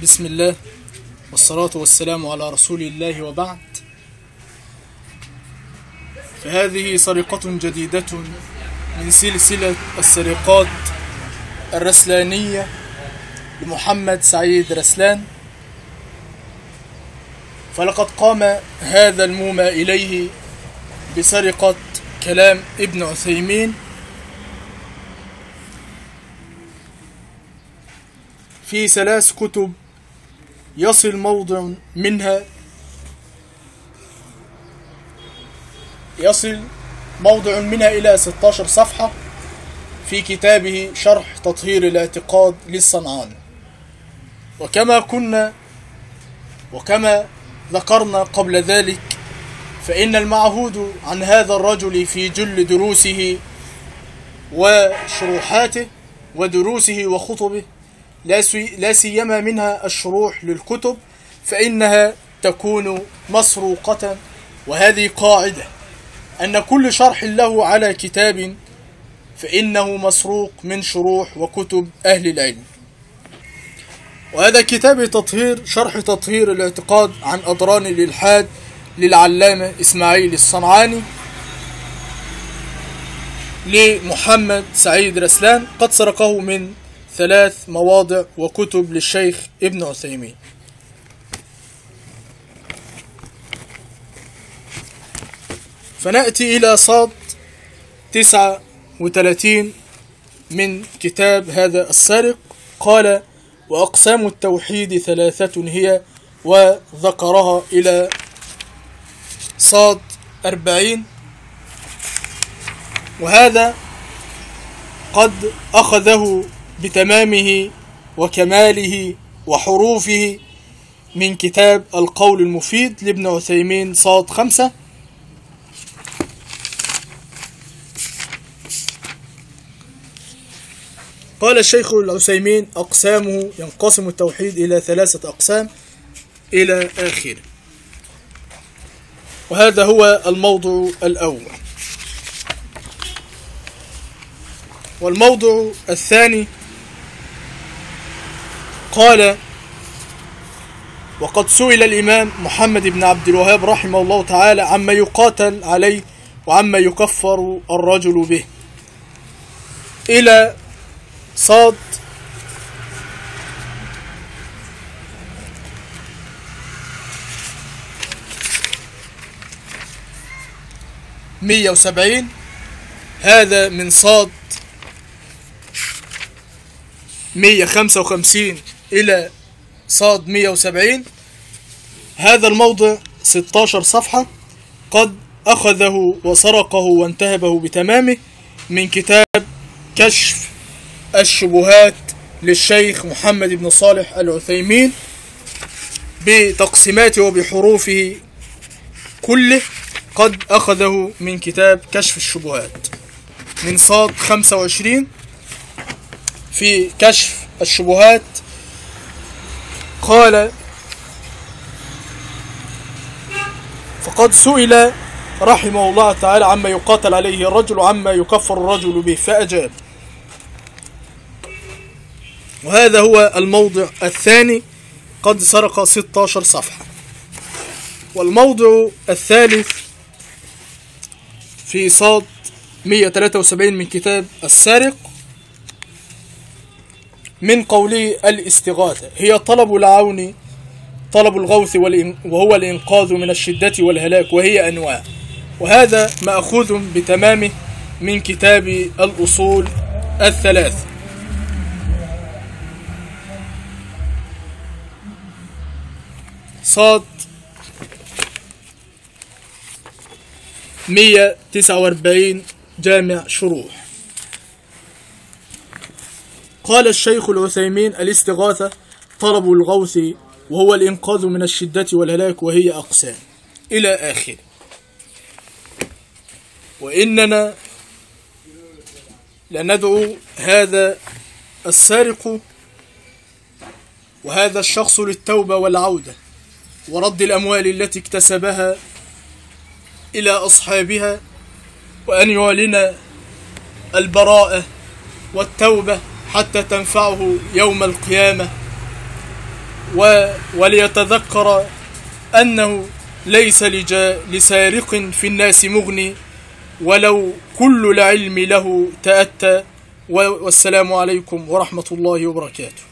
بسم الله والصلاة والسلام على رسول الله وبعد. فهذه سرقة جديدة من سلسلة السرقات الرسلانية لمحمد سعيد رسلان. فلقد قام هذا المومى إليه بسرقة كلام ابن عثيمين في 3 كتب يصل موضع منها إلى 16 صفحة في كتابه شرح تطهير الاعتقاد للصنعاني. وكما ذكرنا قبل ذلك، فإن المعهود عن هذا الرجل في جل دروسه وشروحاته ودروسه وخطبه، لا سيما منها الشروح للكتب، فإنها تكون مسروقة. وهذه قاعدة، أن كل شرح له على كتاب فإنه مسروق من شروح وكتب أهل العلم. وهذا كتاب شرح تطهير الاعتقاد عن أضران الإلحاد للعلامة إسماعيل الصنعاني لمحمد سعيد رسلان، قد سرقه من 3 مواضع وكتب للشيخ ابن عثيمين. فنأتي إلى صاد 39 من كتاب هذا السارق. قال: وأقسام التوحيد 3 هي، وذكرها إلى صاد 40. وهذا قد أخذه بتمامه وكماله وحروفه من كتاب القول المفيد لابن عثيمين صاد 5. قال الشيخ العثيمين: أقسامه ينقسم التوحيد إلى 3 أقسام إلى آخره. وهذا هو الموضوع الأول. والموضوع الثاني قال: وقد سئل الإمام محمد بن عبد الوهاب رحمه الله تعالى عما يقاتل عليه وعما يكفر الرجل به، إلى صاد 170. هذا من صاد 155 إلى صاد 170. هذا الموضع 16 صفحة، قد أخذه وسرقه وانتهبه بتمامه من كتاب كشف الشبهات للشيخ محمد بن صالح العثيمين بتقسيماته وبحروفه كله. قد أخذه من كتاب كشف الشبهات من صاد 25 في كشف الشبهات. قال: فقد سئل رحمه الله تعالى عما يقاتل عليه الرجل وعما يكفر الرجل به، فأجاب. وهذا هو الموضع الثاني، قد سرق 16 صفحة. والموضع الثالث في صاد 173 من كتاب السارق، من قوله: الاستغاثة هي طلب العون، طلب الغوث، وهو الإنقاذ من الشدة والهلاك، وهي أنواع. وهذا مأخوذ بتمامه من كتاب الأصول 3. صاد 149 جامع شروح. قال الشيخ العثيمين: الاستغاثة طلب الغوث، وهو الإنقاذ من الشدة والهلاك، وهي أقسام، إلى آخره. وإننا لندعو هذا السارق وهذا الشخص للتوبة والعودة ورد الأموال التي اكتسبها إلى أصحابها، وأن يعلن البراءة والتوبة حتى تنفعه يوم القيامة، وليتذكر أنه ليس لسارق في الناس مغني ولو كل العلم له تأتى. والسلام عليكم ورحمة الله وبركاته.